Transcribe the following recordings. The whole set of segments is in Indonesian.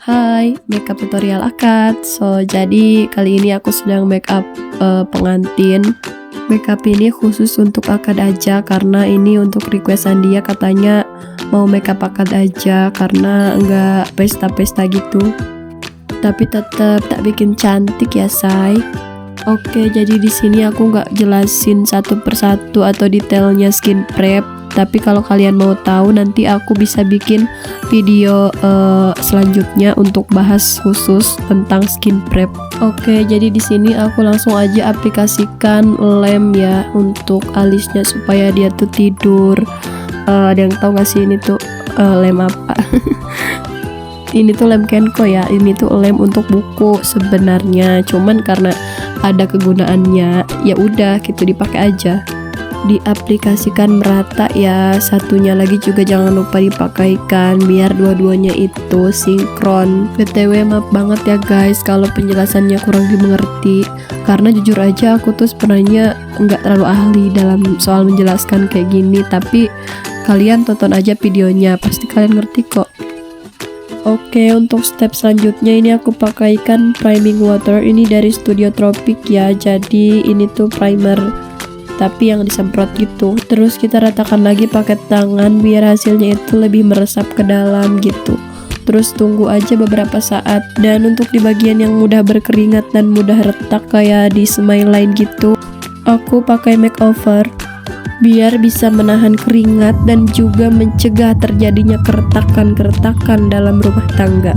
Hai, makeup tutorial akad. Jadi kali ini aku sedang makeup pengantin. Makeup ini khusus untuk akad aja karena ini untuk requestan dia, katanya mau makeup akad aja karena enggak pesta-pesta gitu. Tapi tetap tak bikin cantik ya, say. Oke, jadi di sini aku nggak jelasin satu persatu atau detailnya skin prep. Tapi kalau kalian mau tahu, nanti aku bisa bikin video selanjutnya untuk bahas khusus tentang skin prep. Oke, jadi di sini aku langsung aja aplikasikan lem ya untuk alisnya supaya dia tuh tidur. Ada yang tahu nggak sih ini tuh lem apa? Ini tuh lem Kenko ya. Ini tuh lem untuk buku sebenarnya. Cuman karena ada kegunaannya, ya udah gitu dipakai aja. Diaplikasikan merata ya. Satunya lagi juga jangan lupa dipakaikan biar dua-duanya itu sinkron. BTW maaf banget ya guys kalau penjelasannya kurang dimengerti, karena jujur aja aku tuh sebenarnya nggak terlalu ahli dalam soal menjelaskan kayak gini. Tapi kalian tonton aja videonya, pasti kalian ngerti kok. Oke, untuk step selanjutnya ini aku pakaikan priming water. Ini dari Studio Tropic ya. Jadi ini tuh primer tapi yang disemprot gitu. Terus kita ratakan lagi pakai tangan biar hasilnya itu lebih meresap ke dalam gitu. Terus tunggu aja beberapa saat. Dan untuk di bagian yang mudah berkeringat dan mudah retak kayak di Smile Line gitu, aku pakai makeover biar bisa menahan keringat dan juga mencegah terjadinya keretakan-keretakan dalam rumah tangga.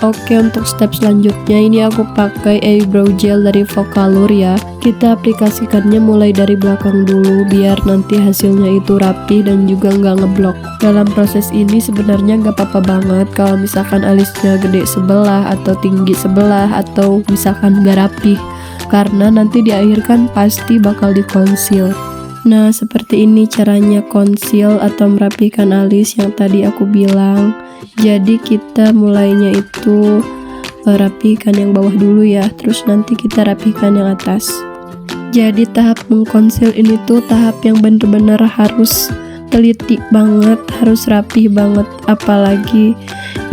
Oke, untuk step selanjutnya ini aku pakai eyebrow gel dari Vocalour ya. Kita aplikasikannya mulai dari belakang dulu biar nanti hasilnya itu rapi dan juga nggak ngeblok. Dalam proses ini sebenarnya nggak apa-apa banget kalau misalkan alisnya gede sebelah atau tinggi sebelah atau misalkan nggak rapi, karena nanti di akhir kan pasti bakal di-conceal. Nah, seperti ini caranya conceal atau merapikan alis yang tadi aku bilang. Jadi kita mulainya itu rapikan yang bawah dulu ya, terus nanti kita rapikan yang atas. Jadi tahap mengconceal ini tuh tahap yang bener-bener harus teliti banget, harus rapih banget. Apalagi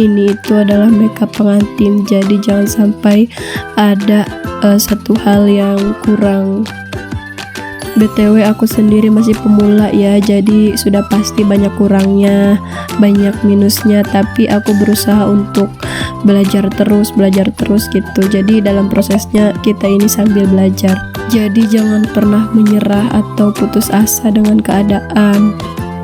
ini itu adalah makeup pengantin, jadi jangan sampai ada satu hal yang kurang. BTW aku sendiri masih pemula ya, jadi sudah pasti banyak kurangnya, banyak minusnya, tapi aku berusaha untuk belajar terus gitu. Jadi dalam prosesnya kita ini sambil belajar. Jadi jangan pernah menyerah atau putus asa dengan keadaan.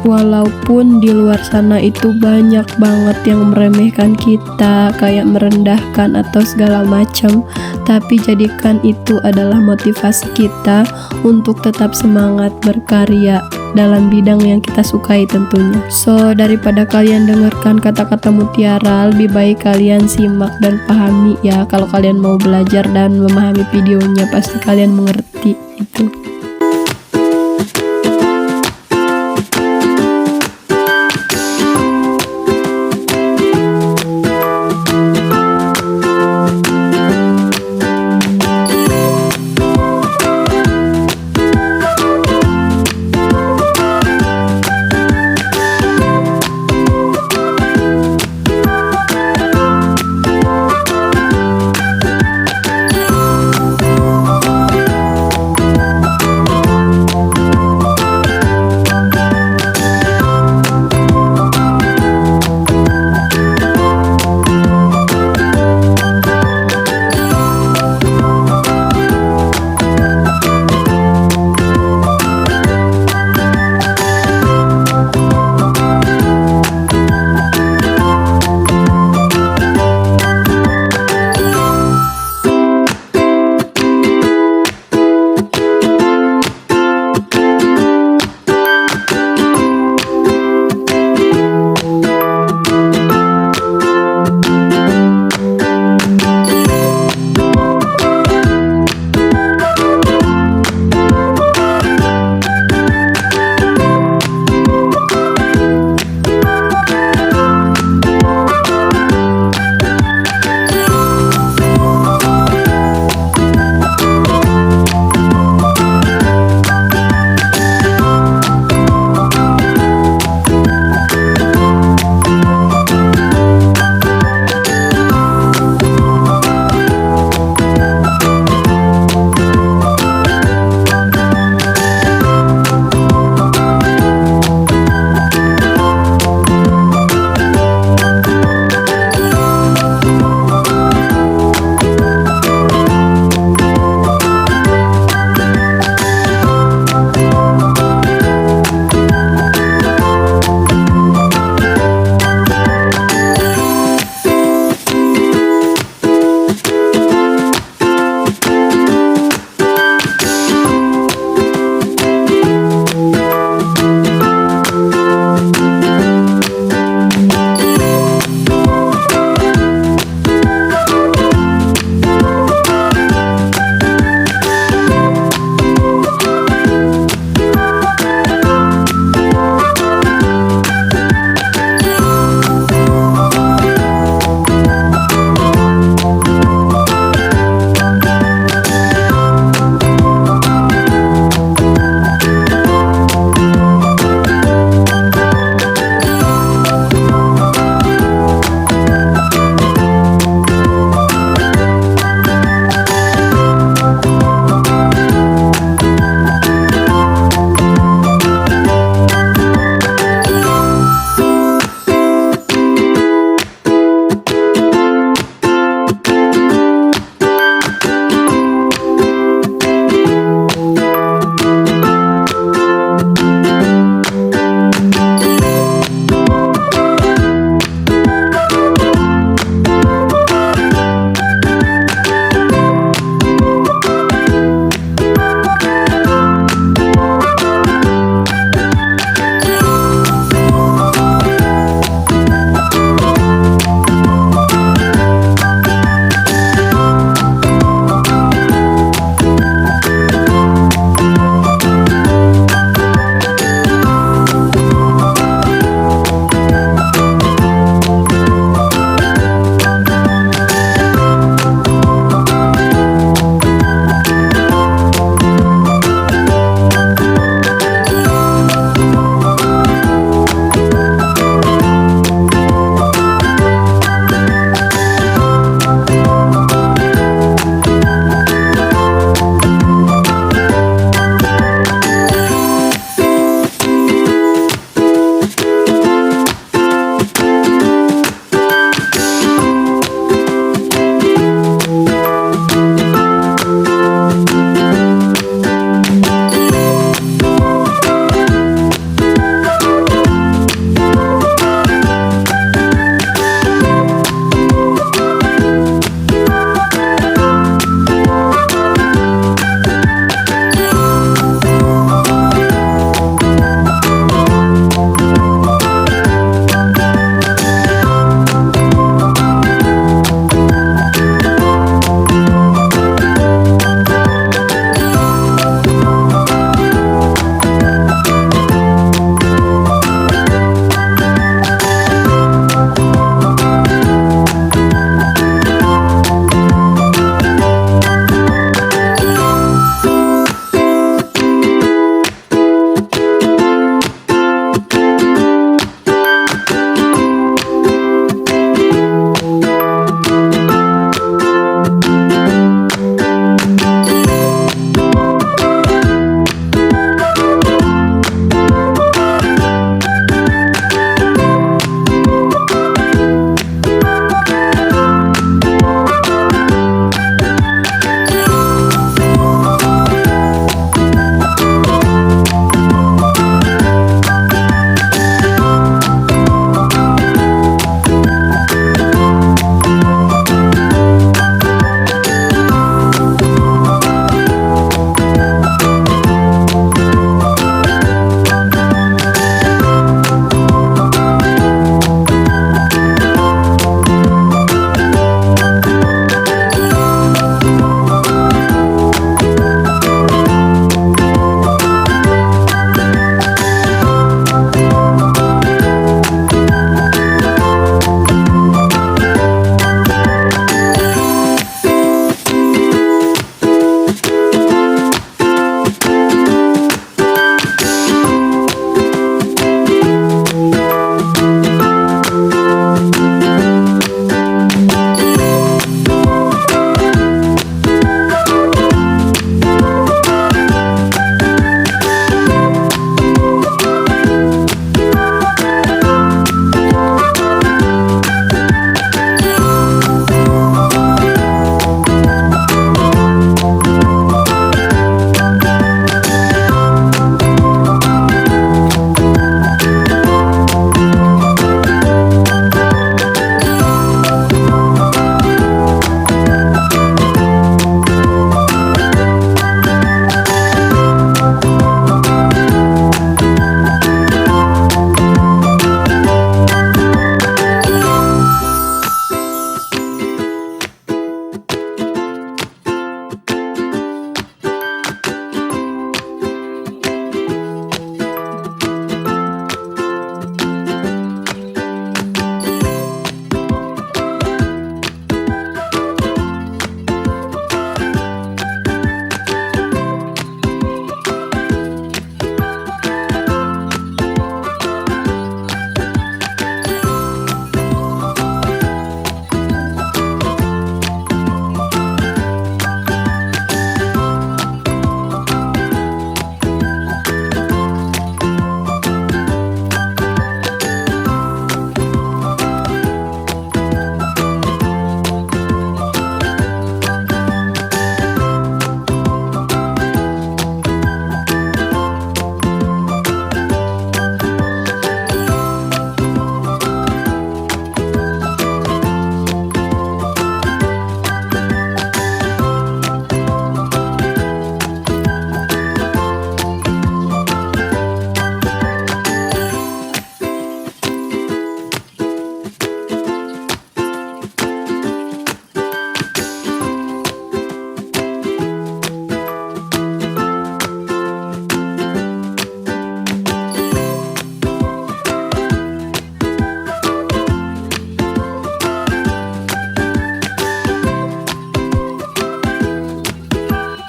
Walaupun di luar sana itu banyak banget yang meremehkan kita, kayak merendahkan atau segala macam, tapi jadikan itu adalah motivasi kita untuk tetap semangat berkarya dalam bidang yang kita sukai tentunya. So, daripada kalian dengarkan kata-kata mutiara, lebih baik kalian simak dan pahami ya. Kalau kalian mau belajar dan memahami videonya, pasti kalian mengerti itu.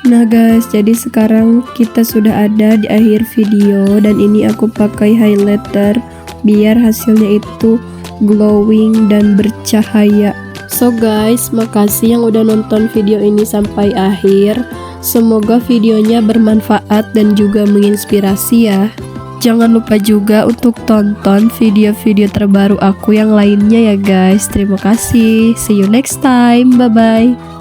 Nah guys, jadi sekarang kita sudah ada di akhir video dan ini aku pakai highlighter biar hasilnya itu glowing dan bercahaya. So guys, makasih yang udah nonton video ini sampai akhir. Semoga videonya bermanfaat dan juga menginspirasi ya. Jangan lupa juga untuk tonton video-video terbaru aku yang lainnya ya guys. Terima kasih. See you next time. Bye bye.